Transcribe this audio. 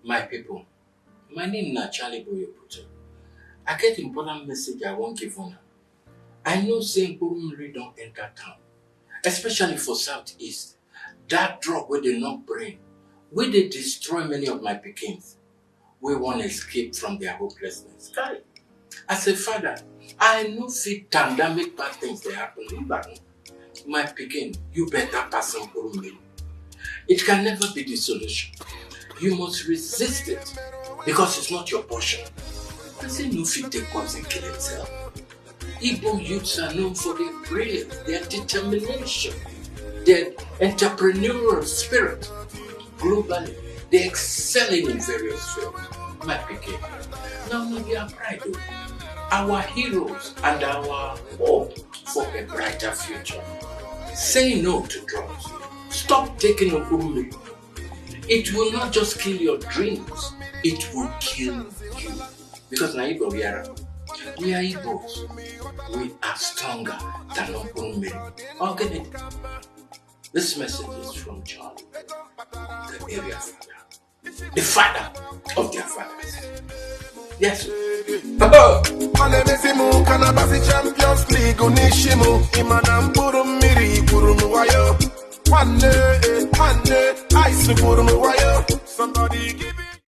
My people, my name is CharlyBoy. I get important message I won't give on. I know saying Mkpurummiri don't enter town, especially for Southeast. That drug where they knock brain, where they destroy many of my pickings, we want to escape from their hopelessness. As a father, I know fit make bad things they happen. My picking, you better pass Mkpurummiri. It can never be the solution. You must resist it because it's not your portion. I say no fit take cause and kill itself. Igbo youths are known for their brilliance, their determination, their entrepreneurial spirit. Globally, they excelling in various fields. My picking. Now we are proud of our heroes and our hope for a brighter future. Say no to drugs. Stop taking Mkpurummiri. It will not just kill your dreams, it will kill you. Because now Igbo we are Igbos. We are stronger than Mkpurummiri. Get it? This message is from Charlie, the area father, the father of their fathers. Yes. Champions League Mkpurummiri, one day, I support me. Somebody give me